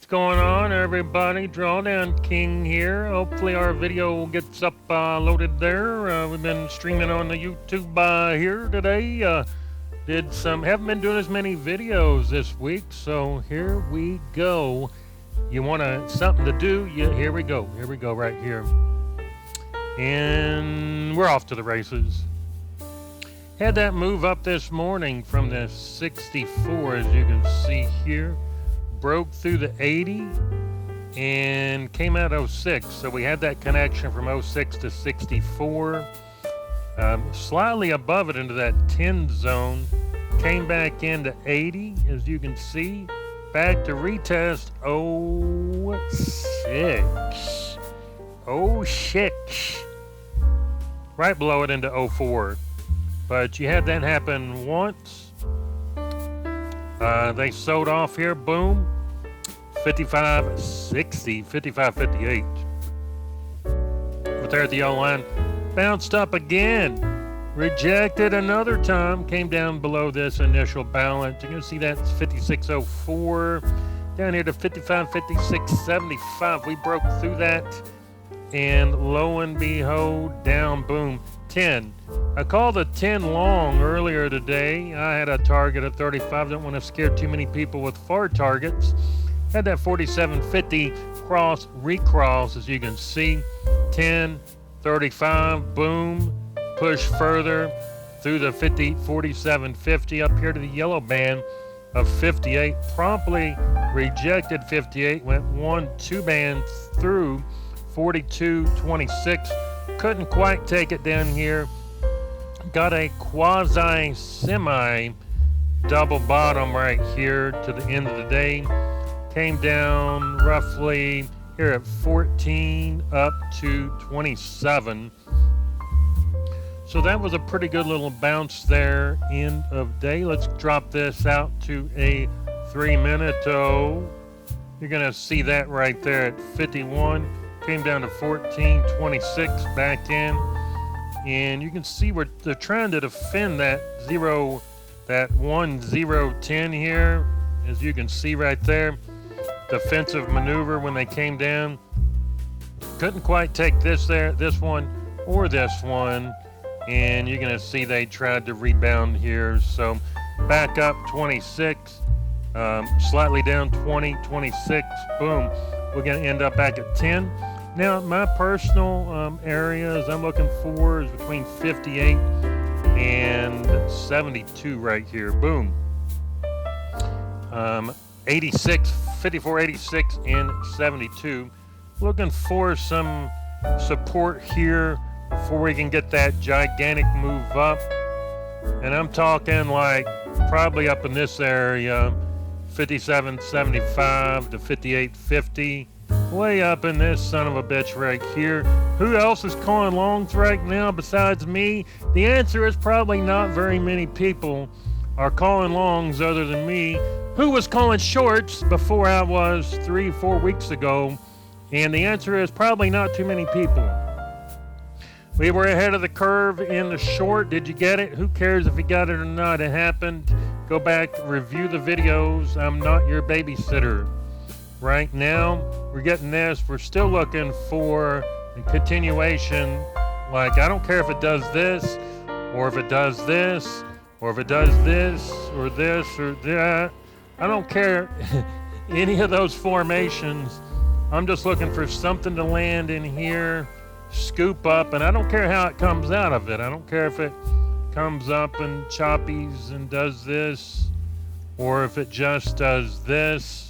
going on, everybody? Drawdown King here. Hopefully our video gets uploaded there. We've been streaming on the YouTube here today. Haven't been doing as many videos this week, so here we go. You want something to do? Yeah, here we go right here. And we're off to the races. Had that move up this morning from the 64, as you can see here. Broke through the 80 and came out 06. So we had that connection from 06 to 64. Slightly above it into that 10 zone. Came back into 80, as you can see. Back to retest 06. 06. Right below it into 04. But you had that happen once. They sold off here, boom, 55.60, 55.58. But there at the yellow line, bounced up again, rejected another time, came down below this initial balance. You can see that's 56.04, down here to 55.56.75. We broke through that, and lo and behold, down, boom, 10. I called a 10 long earlier today. I had a target of 35. Don't want to scare too many people with far targets. Had that 47.50 recross, as you can see. 10, 35, boom. Push further through the 47.50 up here to the yellow band of 58. Promptly rejected 58. Went 1-2 band through 42.26. Couldn't quite take it down here. Got a quasi-semi double bottom right here to the end of the day. Came down roughly here at 14 up to 27. So that was a pretty good little bounce there, end of day. Let's drop this out to a 3-minute-o. You're going to see that right there at 51. Came down to 14.26, back in, and you can see where they're trying to defend that 1-0-10 here, as you can see right there. Defensive maneuver when they came down. Couldn't quite take this one, or this one, and you're going to see they tried to rebound here. So back up 26, slightly down 20, 26, boom. We're going to end up back at 10. Now, my personal areas I'm looking for is between 58 and 72 right here. Boom. 86, 54, 86, and 72. Looking for some support here before we can get that gigantic move up. And I'm talking like probably up in this area, 57.75 to 58.50. Way up in this son of a bitch right here. Who else is calling longs right now besides me? The answer is probably not very many people are calling longs other than me. Who was calling shorts before I was 3-4 weeks ago? And the answer is probably not too many people. We were ahead of the curve in the short. Did you get it? Who cares if you got it or not? It happened. Go back, review the videos. I'm not your babysitter. Right now, we're getting this. We're still looking for a continuation. Like, I don't care if it does this, or if it does this, or if it does this, or this, or that. I don't care any of those formations. I'm just looking for something to land in here, scoop up, and I don't care how it comes out of it. I don't care if it comes up and choppies and does this, or if it just does this.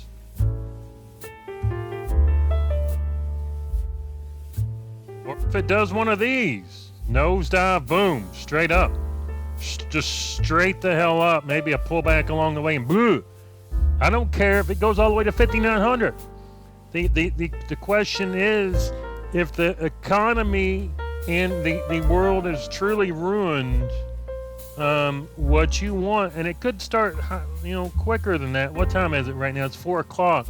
Or if it does one of these, nosedive, boom, straight up, just straight the hell up, maybe a pullback along the way, and boom. I don't care if it goes all the way to 5,900. The question is, if the economy and the world is truly ruined, what you want, and it could start, quicker than that. What time is it right now? It's 4 o'clock.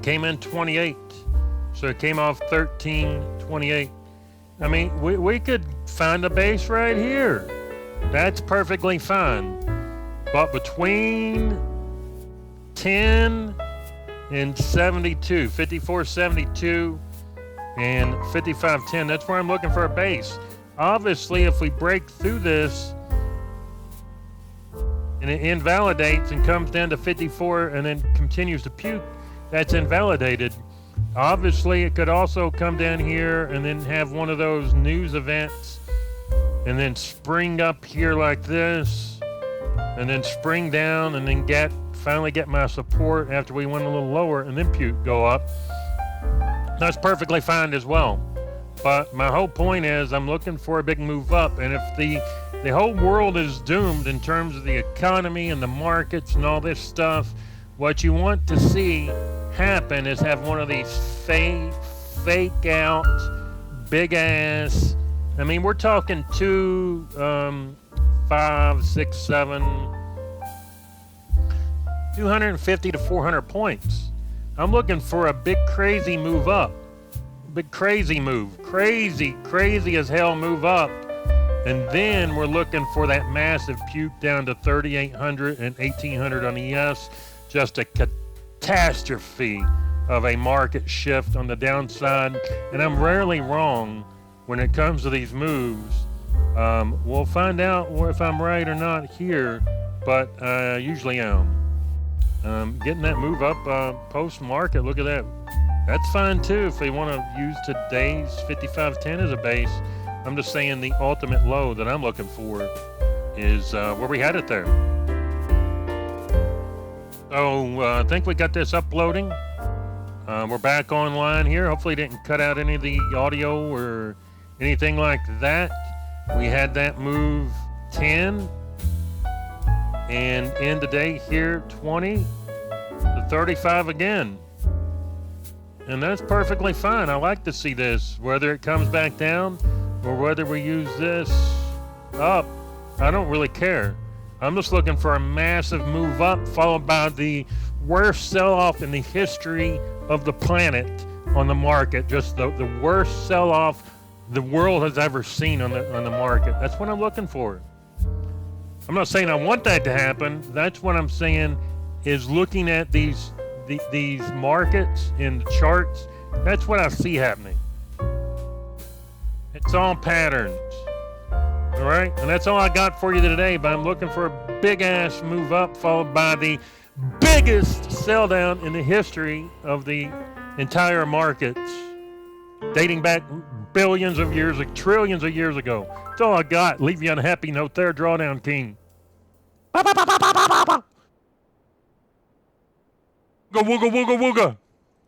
Came in 28. So it came off 13.28. I mean, we could find a base right here. That's perfectly fine. But between 10 in 72, 54.72 and 55.10. That's where I'm looking for a base. Obviously, if we break through this and it invalidates and comes down to 54 and then continues to puke, that's invalidated. Obviously, it could also come down here and then have one of those news events and then spring up here like this and then spring down and then finally get my support after we went a little lower and then puke go up. That's perfectly fine as well. But my whole point is I'm looking for a big move up, and if the whole world is doomed in terms of the economy and the markets and all this stuff, what you want to see happen is have one of these fake out big ass, I mean, we're talking 2 5 6 7 250 to 400 points. I'm looking for a big crazy move up. Big crazy move. Crazy as hell move up. And then we're looking for that massive puke down to 3,800 and 1,800 on ES. Just a catastrophe of a market shift on the downside. And I'm rarely wrong when it comes to these moves. We'll find out if I'm right or not here, but I usually am. Getting that move up post-market, look at that. That's fine too if they want to use today's 55.10 as a base. I'm just saying the ultimate low that I'm looking for is where we had it there. So I think we got this uploading. We're back online here. Hopefully didn't cut out any of the audio or anything like that. We had that move 10 and end the day here 20 to 35 again. And that's perfectly fine. I like to see this, whether it comes back down or whether we use this up. I don't really care. I'm just looking for a massive move up followed by the worst sell-off in the history of the planet on the market. Just the worst sell-off the world has ever seen on the market. That's what I'm looking for. I'm not saying I want that to happen. That's what I'm saying is looking at these markets in the charts. That's what I see happening. It's all patterns. All right? And that's all I got for you today, but I'm looking for a big ass move up followed by the biggest sell down in the history of the entire markets, dating back billions of years, trillions of years ago. That's all I got. Leave you on a happy note there, Drawdown King. Go wooga wooga wooga.